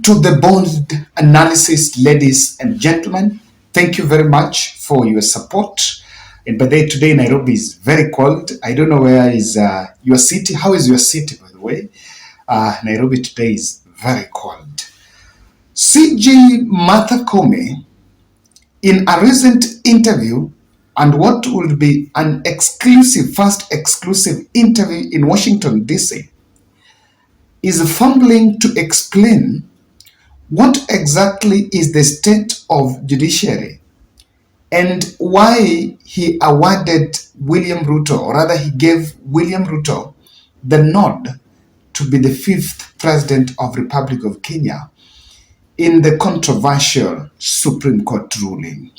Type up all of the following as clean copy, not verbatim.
to the bold analysis, ladies and gentlemen. Thank you very much for your support. And by the way, today Nairobi is very cold. I don't know where is your city. How is your city, by the way? Nairobi today is very cold. CJ Martha Koome, in a recent interview, and what will be an first exclusive interview in Washington, D.C., is fumbling to explain what exactly is the state of judiciary and why he awarded William Ruto, or rather he gave William Ruto the nod to be the 5th president of Republic of Kenya in the controversial Supreme Court ruling.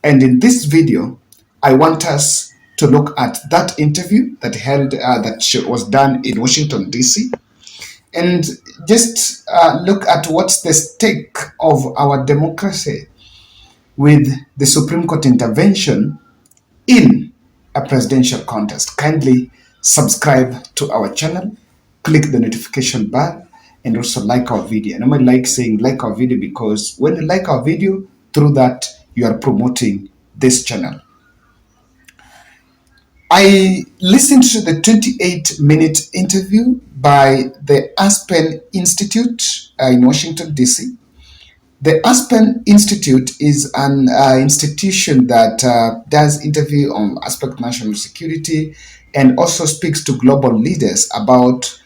And in this video, I want us to look at that interview that was done in Washington, D.C., and just look at what's the stake of our democracy with the Supreme Court intervention in a presidential contest. Kindly subscribe to our channel, click the notification bell, and also like our video. And I might like saying like our video because when you like our video, through that you are promoting this channel. I listened to the 28-minute interview by the Aspen Institute in Washington, D.C. The Aspen Institute is an institution that does interview on aspect of national security and also speaks to global leaders about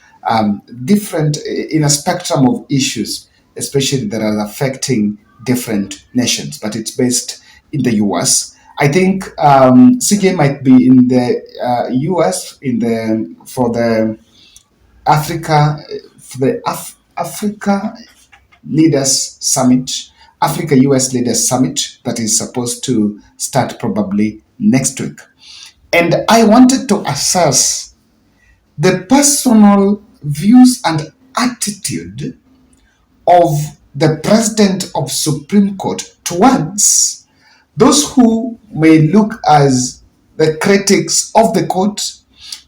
different, in a spectrum of issues, especially that are affecting different nations, but it's based in the U.S. I think CJ might be in the U.S. for the Africa Leaders Summit, Africa-US Leaders Summit that is supposed to start probably next week. And I wanted to assess the personal views and attitude of the president of Supreme Court towards those who may look as the critics of the court,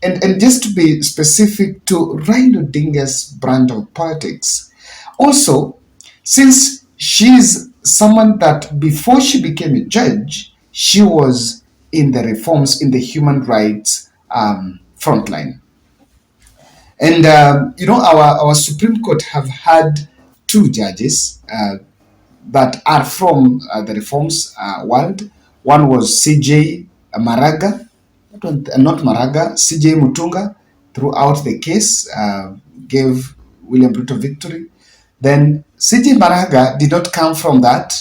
and just to be specific to Raila Odinga's brand of politics. Also, since she's someone that before she became a judge, she was in the reforms in the human rights frontline. And, our Supreme Court have had 2 judges that are from the reforms world. One was CJ Maraga, not Maraga, CJ Mutunga, throughout the case, gave William Ruto victory. Then CJ Maraga did not come from that,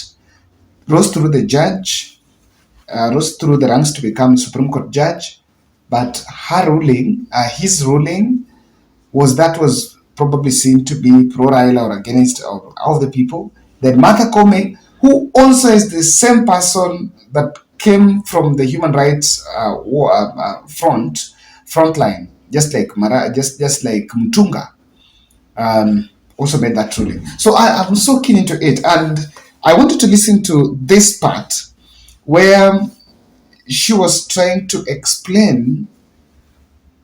rose through the ranks to become Supreme Court judge, but his ruling was probably seen to be pro-Raila or against all the people. Then Martha Koome, who also is the same person that came from the human rights frontline, just like Mutunga, also made that ruling. So I'm so keen into it, and I wanted to listen to this part where she was trying to explain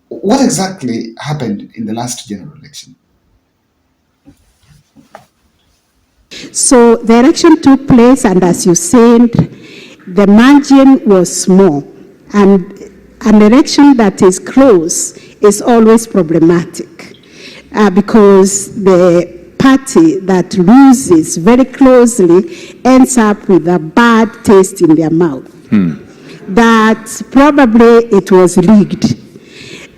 what exactly happened in the last general election. So the election took place, and as you said, the margin was small. And an election that is close is always problematic because the party that loses very closely ends up with a bad taste in their mouth. That probably it was rigged.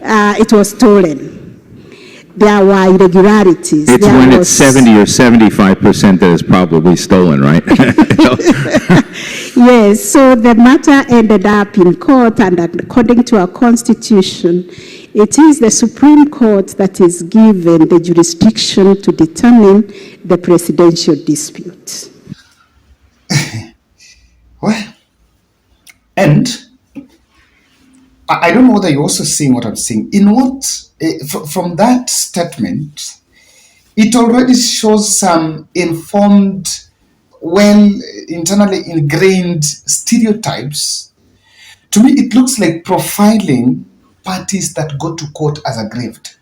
It was stolen. There were irregularities. It's when it's 70 or 75% that is probably stolen, right? Yes, so the matter ended up in court, and according to our constitution, it is the Supreme Court that is given the jurisdiction to determine the presidential dispute. Well, and I don't know whether you're also seeing what I'm seeing. From that statement, it already shows some informed, internally ingrained stereotypes. To me, it looks like profiling parties that go to court as aggrieved.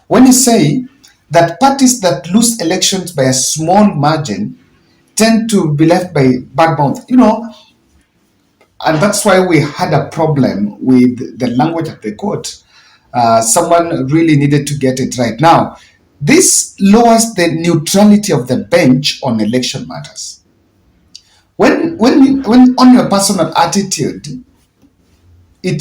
When you say that parties that lose elections by a small margin tend to be left by bad mouth. And that's why we had a problem with the language at the court. Someone really needed to get it right. Now, this lowers the neutrality of the bench on election matters. When on your personal attitude, you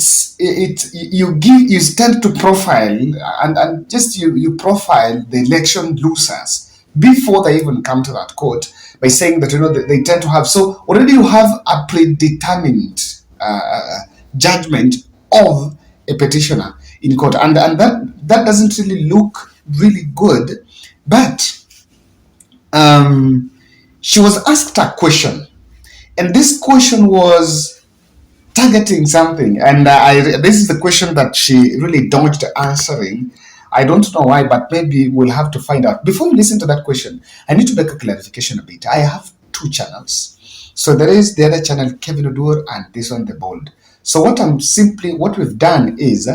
tend to profile and just you profile the election losers before they even come to that court by saying that they tend to have, so already you have a predetermined judgment of a petitioner in court, and that doesn't really look really good. But she was asked a question, and this question was targeting something, and this is the question that she really dodged answering. I don't know why, but maybe we'll have to find out. Before we listen to that question, I need to make a clarification a bit. I have two channels. So there is the other channel, Kevin Oduor, and this one, The Bold. So what we've done is,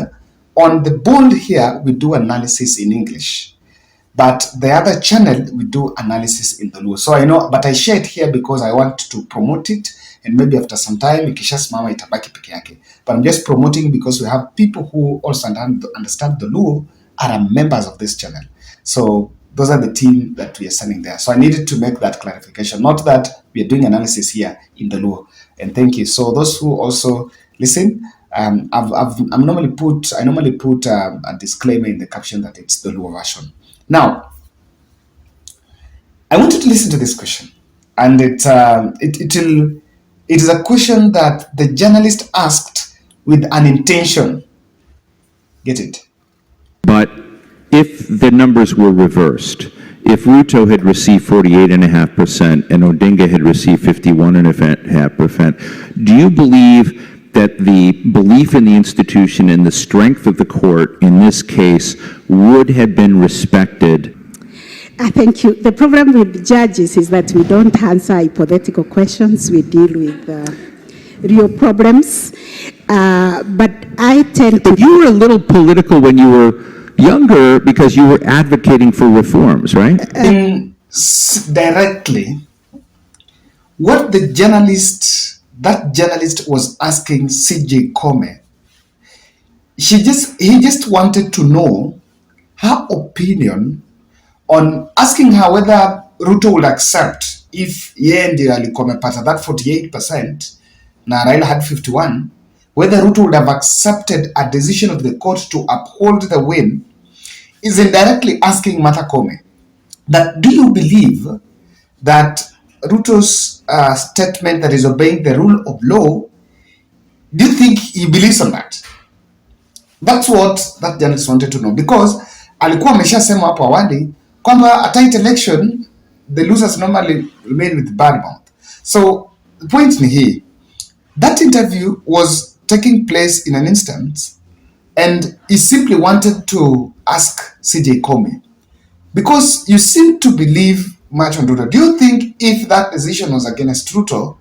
on The Bold here, we do analysis in English. But the other channel, we do analysis in the Luo. So I know, but I share it here because I want to promote it, and maybe after some time, ikishasimama itabaki peke yake. But I'm just promoting because we have people who also understand the Luo are members of this channel. So those are the team that we are sending there. So I needed to make that clarification, not that we are doing analysis here in the Luo. And thank you. So those who also listen, I normally put a disclaimer in the caption that it's the Luo version. Now, I want you to listen to this question, and it is a question that the journalist asked with an intention. Get it? But if the numbers were reversed, if Ruto had received 48.5% and Odinga had received 51.5%, do you believe that the belief in the institution and the strength of the court in this case would have been respected? Thank you. The problem with judges is that we don't answer hypothetical questions. We deal with real problems. But I tend to... But you were a little political when you were younger because you were advocating for reforms, right? Directly, what that journalist was asking CJ Koome, he just wanted to know her opinion on asking her whether Ruto would accept if yeye ndio alikuwa amepata that 48% na Raila had 51, whether Ruto would have accepted a decision of the court to uphold the win, is indirectly asking Martha Koome that, do you believe that Ruto's statement that is obeying the rule of law, do you think he believes on that? That's what that journalist wanted to know, because alikuwa ameshasema hapo awali kwamba a tight election, the losers normally remain with bad mouth. So the point ni hii, that interview was taking place in an instance, and he simply wanted to ask CJ Koome, because you seem to believe much on Ruto. Do you think if that decision was against Ruto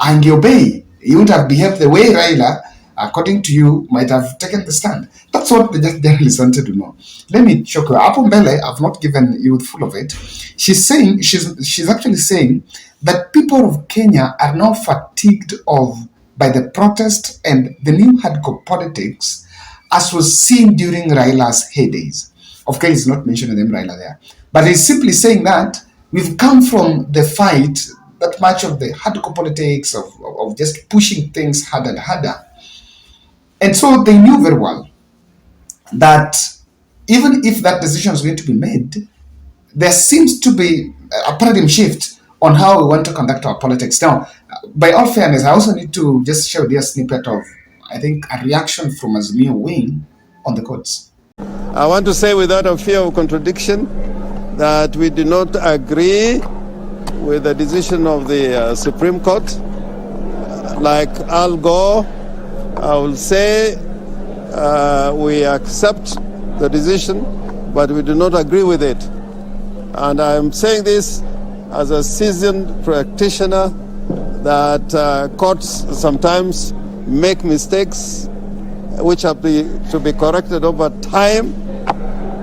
and you obey, you would have behaved the way Raila, according to you, might have taken the stand? That's what the journalist wanted to know. Let me show you. Apo mbele, I've not given you full of it. She's actually saying that people of Kenya are now fatigued by the protest and the new hardcore politics, as was seen during Raila's heydays. Of course, he's not mentioning them Raila there, but he's simply saying that we've come from the fight, that much of the hardcore politics of just pushing things harder and harder. And so they knew very well that even if that decision is going to be made, there seems to be a paradigm shift on how we want to conduct our politics. Now, by all fairness, I also need to just show you a snippet of, I think, a reaction from Azimio wing on the courts. I want to say without a fear of contradiction that we do not agree with the decision of the Supreme Court. Like Al Gore, I will say we accept the decision, but we do not agree with it. And I'm saying this as a seasoned practitioner that courts sometimes make mistakes which have to be corrected over time.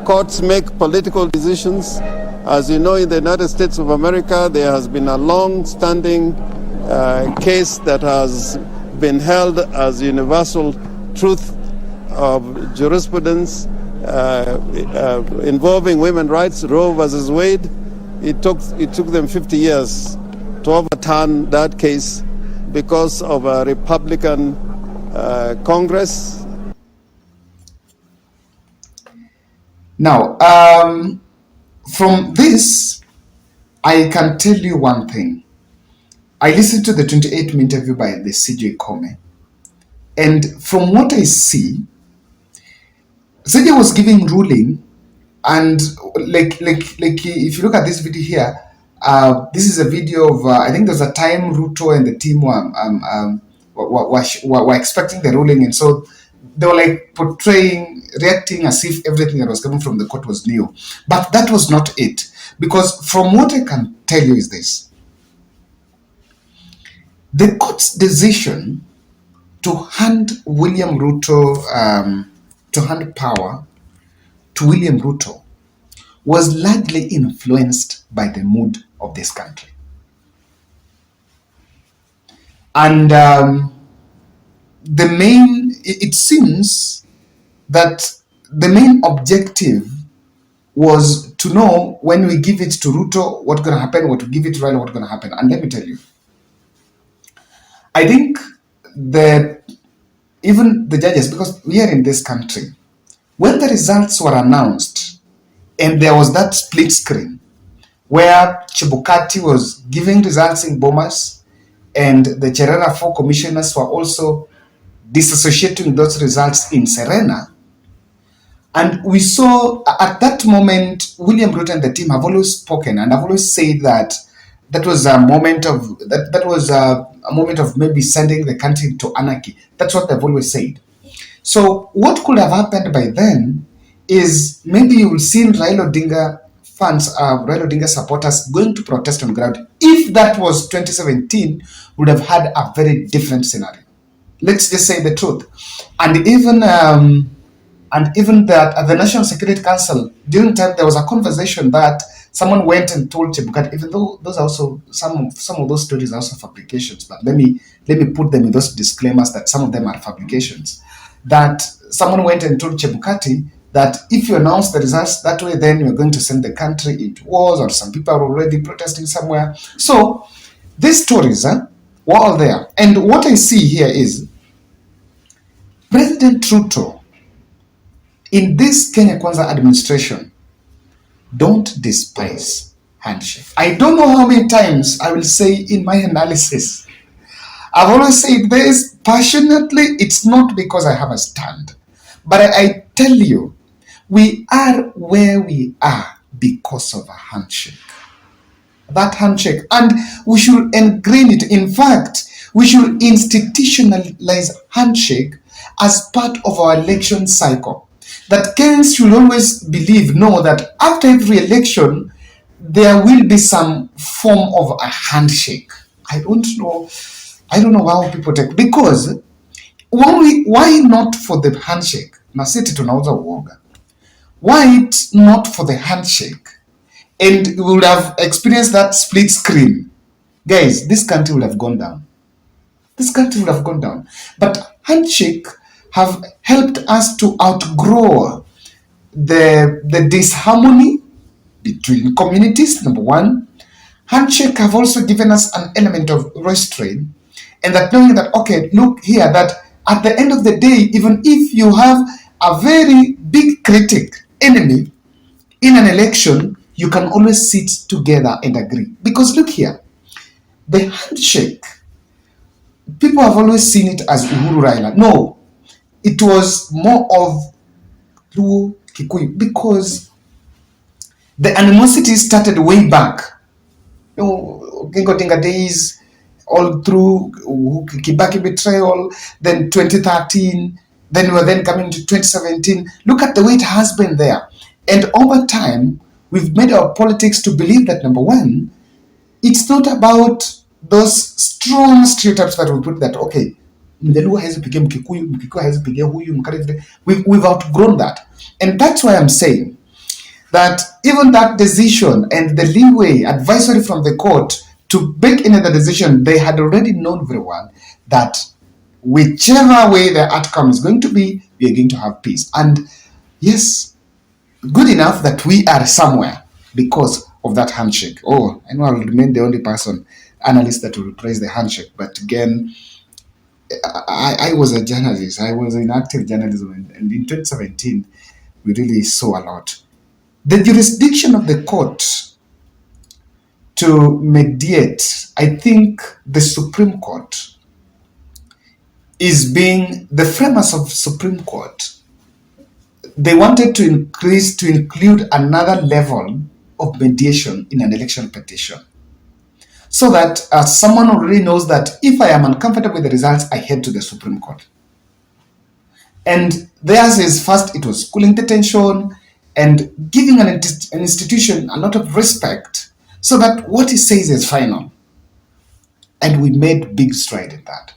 courts make political decisions. As you know, in the United States of America, there has been a long-standing case that has been held as universal truth of jurisprudence involving women's rights, Roe versus Wade. It took them 50 years to overturn that case because of a Republican Congress. Now, from this, I can tell you one thing. I listened to the 28th interview by the CJ Koome, and from what I see, CJ was giving ruling, and like if you look at this video here, this is a video of I think there's a time Ruto and the team were expecting the ruling, and so they were like reacting as if everything that was coming from the court was new. But that was not it, because from what I can tell you is this: the court's decision to hand William Ruto, to hand power to William Ruto, was largely influenced by the mood of this country. And it seems that the main objective was to know, when we give it to Ruto, what's going to happen, what we give it to Raila, what's going to happen. And let me tell you, I think even the judges, because we are in this country, when the results were announced and there was that split screen where Chebukati was giving results in Bomas and the Cherera 4 commissioners were also disassociating those results in Serena, and we saw at that moment, William Ruto and the team have always spoken, and I've always said that that was a moment of a moment of maybe sending the country to anarchy. That's what they've always said. So what could have happened by then is maybe you will see Raila Odinga fans, Raila Odinga supporters going to protest on ground. If that was 2017, would have had a very different scenario. Let's just say the truth. And even that at the National Security Council, during time there was a conversation that someone went and told Chebukati, even though those are also some of those stories are also fabrications, but let me put them in those disclaimers that some of them are fabrications. That someone went and told Chebukati that if you announce the results that way, then you're going to send the country into wars, or some people are already protesting somewhere. So these stories were all there. And what I see here is President Ruto, in this Kenya Kwanza administration, don't despise handshake. I don't know how many times I will say in my analysis. I've always said this passionately. It's not because I have a stand, but I tell you, we are where we are because of a handshake. That handshake, and we should ingrain it. In fact, we should institutionalize handshake as part of our election cycle. That Kenyans should always know that after every election, there will be some form of a handshake. I don't know how people take, because why not for the handshake? Na sisi tunauza uoga. Why not for the handshake? And we would have experienced that split screen. Guys, this country would have gone down. This country would have gone down. But handshake have helped us to outgrow the disharmony between communities, number one. Handshake have also given us an element of restraint, and that knowing that, okay, look here, that at the end of the day, even if you have a very big enemy in an election, you can always sit together and agree. Because look here, the handshake, people have always seen it as Uhuru Raila. No, it was more of Luo Kikuyu, because the animosity started way back. Gingotinga days, all through Kibaki betrayal, then 2013, then we're then coming to 2017. Look at the way it has been there. And over time, we've made our politics to believe that, number one, it's not about those strong stereotypes that we put that, okay, Mjaluo has become Kikuyu, Mkikuyu has become Huyu, we've outgrown that. And that's why I'm saying, that even that decision and the leeway advisory from the court to make any other decision, they had already known very well that whichever way the outcome is going to be, we are going to have peace. And yes, good enough that we are somewhere because of that handshake. Oh, I know I'll remain the only analyst that will praise the handshake. But again, I was a journalist. I was in active journalism. And in 2017, we really saw a lot. The jurisdiction of the court to mediate, I think the Supreme Court is being, the framers of Supreme Court, they wanted to include another level of mediation in an election petition. So that someone already knows that if I am uncomfortable with the results, I head to the Supreme Court. And theirs is first, it was cooling the tension and giving an institution a lot of respect so that what it says is final. And we made big stride in that.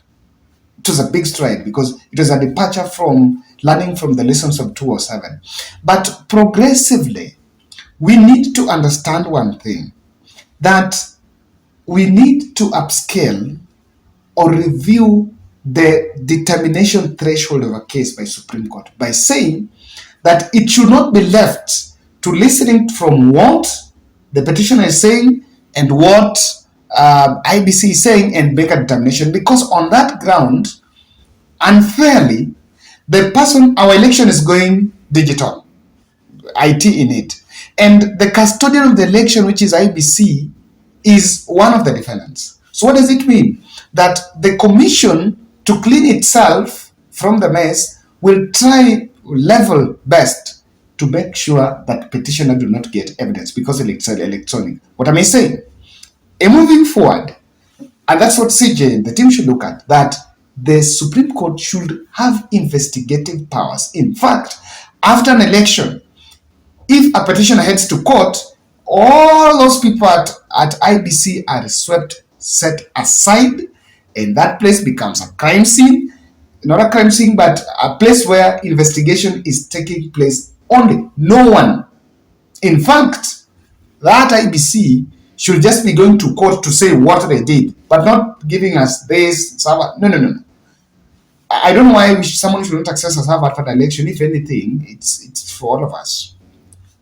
It was a big stride because it was a departure from learning from the lessons of 207. But progressively, we need to understand one thing, that we need to upscale or review the determination threshold of a case by Supreme Court by saying that it should not be left to listening from what the petitioner is saying and what IBC is saying and make a determination, because on that ground, unfairly, the person, our election is going digital, IT in it, and the custodian of the election, which is IBC, is one of the defendants. So what does it mean? That the commission, to clean itself from the mess, will try level best to make sure that petitioner do not get evidence because it's electronic. What am I saying? And moving forward, and that's what CJ and the team should look at, that the Supreme Court should have investigative powers. In fact, after an election, if a petitioner heads to court, all those people at IBC are set aside, and that place becomes a crime scene. Not a crime scene, but a place where investigation is taking place only. No one. In fact, that IBC should just be going to court to say what they did, but not giving us this. No. I don't know why someone should not access a server after the election. If anything, it's for all of us.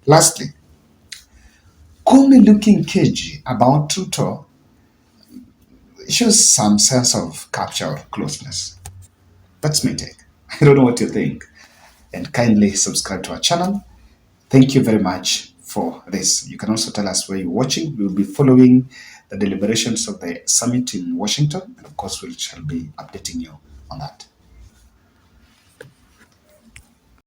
Lastly, Koome looking cagey about Ruto shows some sense of capture or closeness. That's my take. I don't know what you think. And kindly subscribe to our channel. Thank you very much for this. You can also tell us where you're watching. We'll be following the deliberations of the summit in Washington. And of course, we shall be updating you on that.